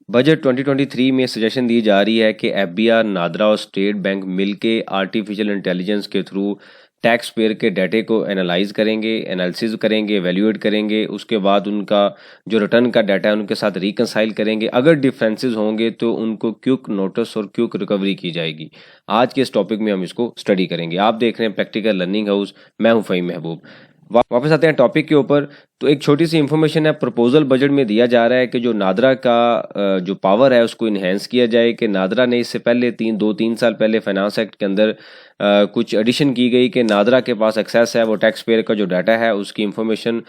Budget 2023 में suggestion दी जा रही है कि एफबीआर, नादरा और स्टेट बैंक मिलके आर्टिफिशियल इंटेलिजेंस के थ्रू टैक्स पेयर के डाटे को एनालिसिस करेंगे, एवेल्यूएट करेंगे। उसके बाद उनका जो रिटर्न का डाटा है उनके साथ रिकंसाइल करेंगे। अगर डिफरेंसेस होंगे तो उनको क्विक नोटिस और क्विक रिकवरी की जाएगी। आज के इस टॉपिक में हम इसको स्टडी करेंगे। आप देख रहे हैं प्रैक्टिकल लर्निंग हाउस, मैं हूं फ़हीम महबूब। वापस आते हैं टॉपिक के ऊपर। तो एक छोटी सी इंफॉर्मेशन है, प्रपोजल बजट में दिया जा रहा है कि जो नादरा का जो पावर है उसको इन्हेंस किया जाए। कि नादरा ने इससे पहले 2-3 साल पहले फाइनेंस एक्ट के अंदर कुछ एडिशन की गई कि नादरा के पास एक्सेस है, वो टैक्स पेयर का जो डाटा है उसकी इंफॉर्मेशन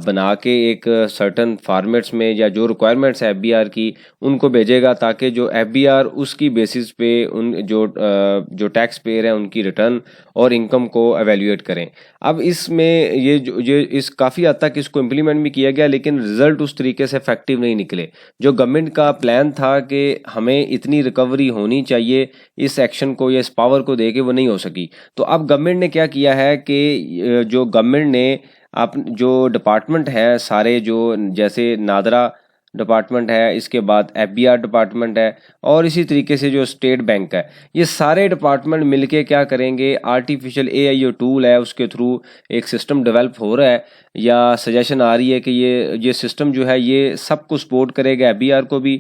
बना के एक सर्टन फॉर्मेट्स में या जो रिक्वायरमेंट्स है एफबीआर की उनको भेजेगा, ताकि जो एफबीआर उसकी बेसिस पे उन जो टैक्स पेयर है उनकी रिटर्न और इनकम को एवेल्यूएट करें। अब इसमें ये इस काफ़ी हद तक इसको इम्प्लीमेंट भी किया गया, लेकिन रिजल्ट उस तरीके से इफेक्टिव नहीं निकले। जो गवर्नमेंट का प्लान था कि हमें इतनी रिकवरी होनी चाहिए, इस एक्शन को या इस पावर को देके वो नहीं हो सकी। तो अब गवर्नमेंट ने क्या किया है कि जो गवर्नमेंट ने आप जो डिपार्टमेंट है सारे, जो जैसे नादरा डिपार्टमेंट है, इसके बाद एफबीआर डिपार्टमेंट है और इसी तरीके से जो स्टेट बैंक है, ये सारे डिपार्टमेंट मिलके क्या करेंगे, आर्टिफिशियल एआई जो टूल है उसके थ्रू एक सिस्टम डेवलप हो रहा है या सजेशन आ रही है कि ये सिस्टम जो है ये सबको सपोर्ट करेगा, एफबीआर को भी,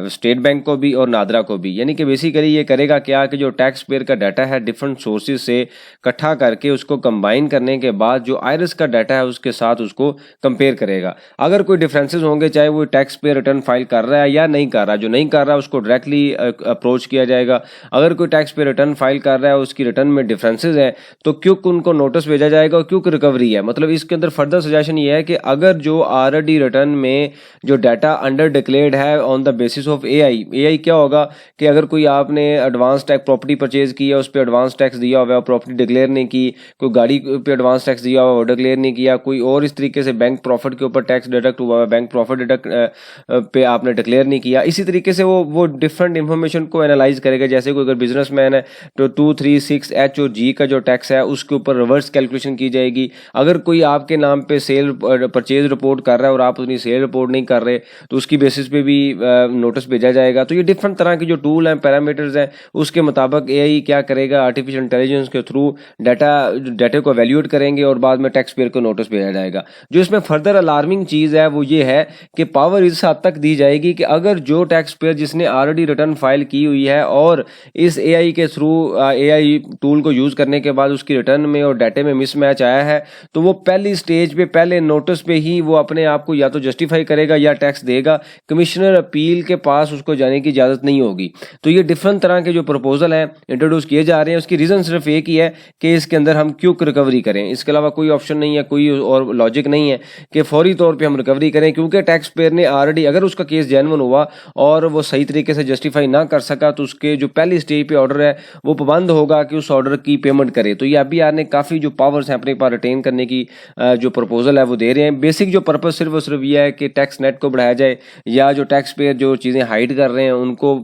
स्टेट बैंक को भी और नादरा को भी। यानी कि बेसिकली ये करेगा क्या कि जो टैक्स पेयर का डाटा है डिफरेंट सोर्सेज से इकट्ठा करके उसको कंबाइन करने के बाद जो आयरस का डाटा है उसके साथ उसको कंपेयर करेगा। अगर कोई डिफरेंसेस होंगे, चाहे वो टैक्स पेयर रिटर्न फाइल कर रहा है या नहीं कर रहा, जो नहीं कर रहा उसको डायरेक्टली अप्रोच किया जाएगा। अगर कोई टैक्स पेयर रिटर्न फाइल कर रहा है, उसकी रिटर्न में डिफरेंसेस है, तो क्विक उनको नोटिस भेजा जाएगा और क्विक रिकवरी है। मतलब इसके अंदर फर्दर सजेशन ये है कि अगर जो ऑलरेडी रिटर्न में जो डाटा अंडर डिक्लेयर्ड है on the basis of AI क्या होगा कि अगर कोई आपने एडवांस टैक्स प्रॉपर्टी परचेज की है, उस पर एडवांस टैक्स दिया हुआ है, प्रॉपर्टी डिक्लेयर नहीं की, कोई गाड़ी पे एडवांस टैक्स दिया हुआ है वो डिक्लेयर नहीं किया, कोई और इस तरीके से बैंक प्रॉफिट के ऊपर टैक्स डिडक्ट हुआ है, बैंक प्रॉफिट डिडक्ट पे आपने डिक्लेयर नहीं किया, इसी तरीके से वो डिफरेंट इंफॉर्मेशन को एनालाइज करेगा। जैसे कोई अगर बिजनेसमैन है तो 236H और G का जो टैक्स है उसके ऊपर रिवर्स कैलकुलेशन की जाएगी। अगर कोई आपके नाम पे सेल परचेज रिपोर्ट कर रहा है और आप उसकी सेल रिपोर्ट नहीं कर रहे तो उसकी बेसिस पे भी नोटिस भेजा जाएगा। तो ये डिफरेंट तरह के जो टूल हैं, पैरामीटर्स हैं, उसके मुताबिक एआई क्या करेगा, आर्टिफिशियल इंटेलिजेंस के थ्रू डाटे को वैल्यूएट करेंगे और बाद में टैक्स पेयर को नोटिस भेजा जाएगा। जो इसमें फर्दर अलार्मिंग चीज़ है वो ये है कि पावर इस हद तक दी जाएगी कि अगर जो टैक्स पेयर जिसने ऑलरेडी रिटर्न फाइल की हुई है और इस एआई के थ्रू एआई टूल को यूज़ करने के बाद उसकी रिटर्न में और डाटे में मिसमैच आया है, तो वो पहली स्टेज पे, पहले नोटिस पे ही वो अपने आप को या तो जस्टिफाई करेगा या टैक्स देगा। कमिश्नर अपील के पास उसको जाने की इजाज़त नहीं होगी। तो ये डिफरेंट तरह के जो प्रपोजल हैं इंट्रोड्यूस किए जा रहे हैं, उसकी रीज़न सिर्फ एक ही है कि इसके अंदर हम क्विक रिकवरी करें। इसके अलावा कोई ऑप्शन नहीं है, कोई और लॉजिक नहीं है कि फौरी तौर पर हम रिकवरी करें, क्योंकि टैक्स पेयर ने ऑलरेडी, अगर उसका केस जेन्युइन हुआ और वो सही तरीके से जस्टिफाई ना कर सका तो उसके जो पहली स्टेज पे ऑर्डर है वो पाबंद होगा कि उस ऑर्डर की पेमेंट करे। तो ये एफबीआर ने काफ़ी जो पावर्स हैं अपने पास रिटेन करने की जो प्रपोजल है वो दे रहे हैं। बेसिक जो पर्पस सिर्फ और सिर्फ ये है कि टैक्स नेट को बढ़ाया जाए या जो टैक्स पेयर जो चीज़ें हाइड कर रहे हैं उनको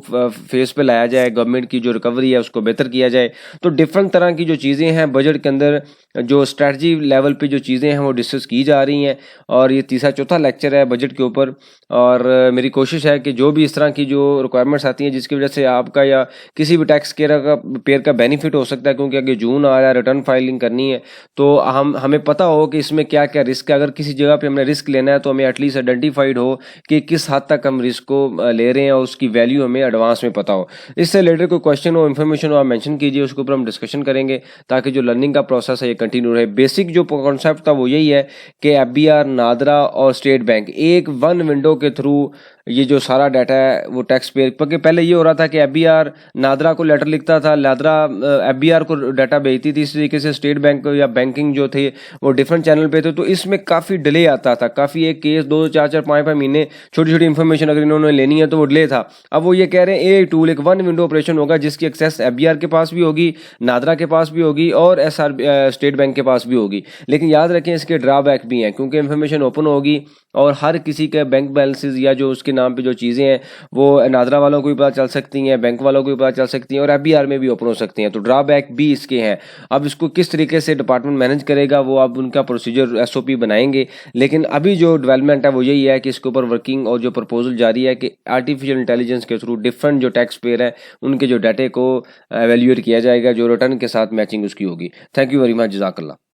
फेस पे लाया जाए, गवर्नमेंट की जो रिकवरी है उसको बेहतर किया जाए। तो डिफरेंट तरह की जो चीज़ें हैं बजट के अंदर, जो स्ट्रेटजी लेवल पे जो चीज़ें हैं वो डिस्कस की जा रही हैं। और ये तीसरा चौथा लेक्चर है बजट के ऊपर, और मेरी कोशिश है कि जो भी इस तरह की जो रिक्वायरमेंट्स आती हैं जिसकी वजह से आपका या किसी भी टैक्स पेयर का बेनिफिट हो सकता है, क्योंकि अगर जून आ रहा है, रिटर्न फाइलिंग करनी है, तो हमें पता हो कि इसमें क्या क्या रिस्क है। अगर किसी जगह पे हमने रिस्क लेना है तो हमें एटलीस्ट आइडेंटिफाइड हो कि किस हद तक हम रिस्क को ले रहे हैं और उसकी वैल्यू हमें एडवांस में पता हो। इससे रिलेटेड कोई क्वेश्चन हो, इन्फॉर्मेशन हो, आप मेंशन कीजिए, उसके ऊपर हम डिस्कशन करेंगे ताकि जो लर्निंग का प्रोसेस है ये कंटिन्यू रहे। बेसिक जो कॉन्सेप्ट था वो यही है कि एफबीआर, नादरा और स्टेट बैंक एक वन विंडो के थ्रू ये जो सारा डाटा है वो टैक्स पेयर, क्योंकि पहले ये हो रहा था कि एफबीआर नादरा को लेटर लिखता था, नादरा एफबीआर को डाटा भेजती थी, इस तरीके से स्टेट बैंक या बैंकिंग जो थे वो डिफरेंट चैनल पे थे। तो इसमें काफ़ी डिले आता था, काफ़ी एक केस 2-4-5 महीने, छोटी छोटी इन्फॉर्मेशन अगर इन्होंने लेनी है तो वो डिले था। अब वो ये कह रहे हैं ए टूल एक वन विंडो ऑपरेशन होगा जिसकी एक्सेस एफबीआर के पास भी होगी, नादरा के पास भी होगी और स्टेट बैंक के पास भी होगी। लेकिन याद रखें इसके ड्रॉबैक भी हैं, क्योंकि इन्फॉर्मेशन ओपन होगी और हर हर किसी के बैंक बैलेंसेस या जो उसके नाम पे जो चीज़ें हैं वो नादरा वालों को भी पता चल सकती हैं, बैंक वालों को भी पता चल सकती हैं और एफबीआर में भी ओपन हो सकती हैं। तो ड्रॉबैक भी इसके हैं। अब इसको किस तरीके से डिपार्टमेंट मैनेज करेगा वो अब उनका प्रोसीजर एसओपी बनाएंगे, लेकिन अभी जो डेवलपमेंट है वो यही है कि इसके ऊपर वर्किंग और जो प्रपोजल जारी है कि आर्टिफिशियल इंटेलिजेंस के थ्रू डिफरेंट जो टैक्स पेयर है उनके जो डाटे को एवेल्यूएट किया जाएगा, जो रिटर्न के साथ मैचिंग उसकी होगी। थैंक यू वेरी मच, जज़ाकल्लाह।